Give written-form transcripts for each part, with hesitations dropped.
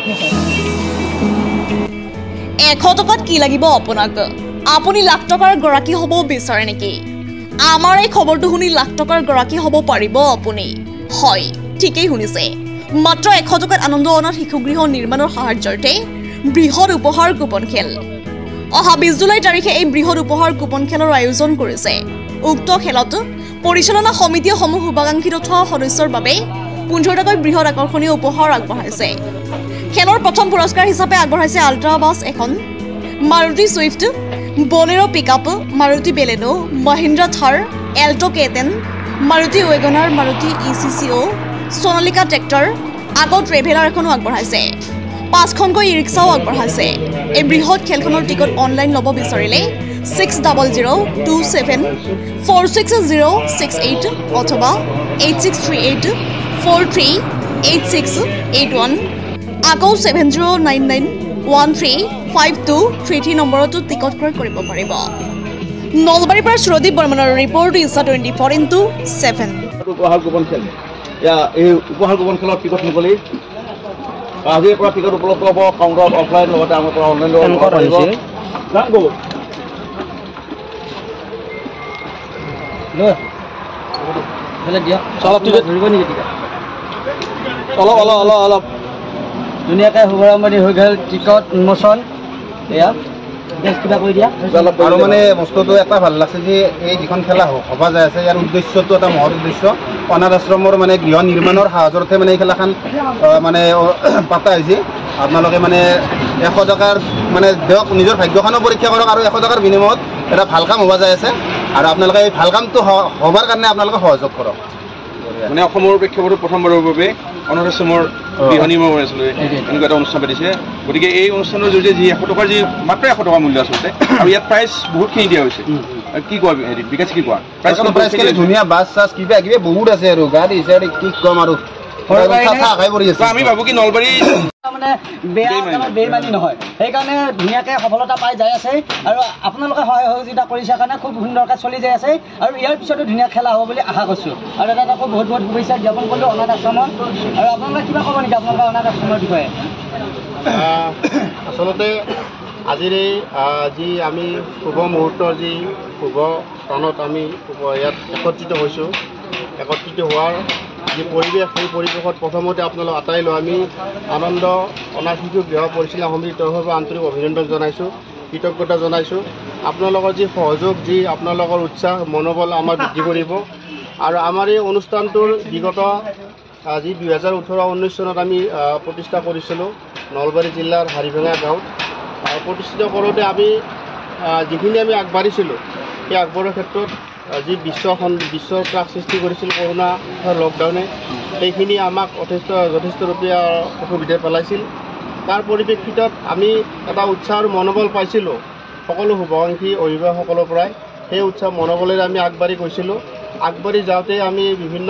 100 টকাত কি লাগিব আপোনাক আপুনি লাখ টকাৰ গৰাকী হ'ব বিচাৰে নেকি আমাৰ এই খবৰটো শুনি লাখ টকাৰ গৰাকী হ'ব পাৰিব আপুনি হয় ঠিকই শুনিছে মাত্ৰ 100 টকাত আনন্দ অনাথ শিশুগৃহ নিৰ্মাণৰ সাহায্যতে বৃহৎ উপহাৰ কুপন খেল অহা 20 জুলাই তাৰিখে এই বৃহৎ উপহাৰ কুপন খেলৰ আয়োজন কৰিছে উক্ত খেলত পৰিচালনা সমিতিসমূহ শুভাকাংক্ষী তথা সদস্যৰ বাবে 15 টাকৈ বৃহৎ আকৰ্ষণীয় উপহাৰ আগবঢ়াইছে খেলৰ প্ৰথম পুৰস্কাৰ হিচাপে আগবঢ়াইছে আল্ট্ৰা বাছ এখন Maruti Swift Bolero pickup Maruti Baleno Mahindra Thar Alto K ten Maruti WagonR Maruti Eeco Sonalika tractor আগত ট্ৰেভেলাৰ এখনো আগবঢ়াইছে 5খনকৈ ই-ৰিক্সাও আগবঢ়াইছে এই বৃহৎ খেলখনৰ টিকট অনলাইন ল'ব বিচাৰিলে 600027466068 অথবা 8638438681 আকৌ 7099135233 নম্বৰতো টিকট ক্ৰয় কৰিব পাৰিব নলবাৰীৰ পৰা সুৰদীপ বৰ্মনৰ ৰিপৰ্ট ইছা 24/7 উপহাৰ কুপন খেল এই উপহাৰ কুপন খেলৰ টিকট নিবলৈ আজিৰ পৰা টিকট উপলব্ধ হ'ব কাউণ্টাৰত অফলাইন লগতে আমাৰ পৰা অনলাইন অলপ ধুনীয়াকৈ শুভাৰম্ভণি হৈ গ'ল টিকট উন্মোচন এয়া কিবা কৈ দিয়া আৰু মানে বস্তুটো এটা ভাল লাগছে যে এই যিখন খেলা হ'ব যায় আছে ইয়াৰ উদ্দেশ্যটো এটা মহৎ উদ্দেশ্য অনাথ আশ্ৰমৰ মানে গৃহ নিৰ্মাণৰ সাহায্যতে মানে এই খেলাখন মানে পাতা হৈছে আপোনালোকে মানে 100 টকাৰ মানে দিয়ক নিজৰ ভাগ্যখনো পৰীক্ষা কৰক আৰু 100 টকাৰ বিনিময়ত এটা ভাল কাম হ'ব যায় আছে আৰু আপোনালোকে এই ভাল কামটো হ'বৰ কাৰণে আপোনালোকে সহযোগ কৰক মানে অসমৰ প্ৰেক্ষাপটত প্ৰথমবাৰৰ বাবে অনাথ আশ্ৰমৰ গৃহ নিৰ্মাণ কৰিছিলে এনেকুৱা এটা অনুষ্ঠান পাতিছে গতিকে এই অনুষ্ঠানৰ জৰিয়তে যি 100 টকাৰ যি মাত্ৰ 100 টকা মূল্য আচলতে আৰু ইয়াত প্ৰাইজ বহুতখিনি দিয়া হৈছে কি কোৱা হেৰি বিকাশ কি কোৱা প্ৰাইজ ধুনীয়া বাছ চাছ কিবা কিবি বহুত আছে আৰু গাড়ী হিচাপে কি কম আৰু আমি ভাবো কি নলবাৰী মানে বেইমানি নহয় সেইকাৰণে ধুনীয়াকৈ সফলতা পাই যাই আছে আৰু আপোনালোকে সহায় সহযোগিতা কৰিছে কাৰণে খুব সুন্দৰকৈ চলি যাই আছে আৰু ইয়াৰ পিছতো ধুনীয়া খেলা হ'ব বুলি আশা কৰিছোঁ আৰু এটা আকৌ বহুত বহুত শুভেচ্ছা জ্ঞাপন কৰিলোঁ অনাথ আশ্ৰমত আৰু আপোনালোকে কিবা ক'ব নেকি আপোনালোকৰ অনাথ আশ্ৰমৰ বিষয়ে আচলতে আজিৰ এই যি আমি শুভ মুহূৰ্তৰ যি শুভ স্থানত আমি ইয়াত একত্ৰিত হৈছোঁ একত্ৰিত হোৱাৰ যি পৰিৱেশ সেই পৰিৱেশত প্ৰথমতে আপোনালোক আটাইলৈ আমি আনন্দ অনাথ শিশু গৃহ পৰিচালনা সমিতিৰ তৰফৰ পৰা আন্তৰিক অভিনন্দন জনাইছোঁ কৃতজ্ঞতা জনাইছোঁ আপোনালোকৰ যি সহযোগ যি আপোনালোকৰ উৎসাহ মনোবল আমাৰ বৃদ্ধি কৰিব আৰু আমাৰ এই অনুষ্ঠানটোৰ বিগত যি 2018-19 চনত আমি প্ৰতিষ্ঠা কৰিছিলোঁ নলবাৰী জিলাৰ হাৰিভেঙা গাঁৱত প্ৰতিষ্ঠিত কৰোঁতে আমি যিখিনি আমি আগবাঢ়িছিলোঁ সেই আগবঢ়াৰ ক্ষেত্ৰত যি বিশ্বৰ ত্ৰাস সৃষ্টি কৰিছিল কৰোণা লকডাউনে সেইখিনি আমাক যথেষ্ট ৰূপে অসুবিধা পেলাইছিল তাৰ পৰিপ্ৰেক্ষিতত আমি এটা উৎসাহ আৰু মনোবল পাইছিলোঁ সকলো শুভাকাংক্ষী অভিভাৱকসকলৰ পৰাই সেই উৎসাহ মনোবলেৰে আমি আগবাঢ়ি গৈছিলোঁ আগবাঢ়ি যাওঁতে আমি বিভিন্ন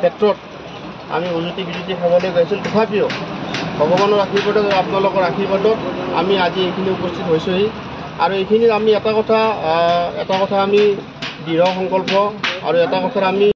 ক্ষেত্ৰত আমি উন্নতি বিজুতি খাবলৈ গৈছিলোঁ তথাপিও ভগৱানৰ আশীৰ্বাদত আপোনালোকৰ আশীৰ্বাদত আমি আজি এইখিনি উপস্থিত হৈছোঁহি আৰু এইখিনিত আমি এটা কথা আমি দৃঢ় সংকল্প আৰু এটা কথাৰ আমি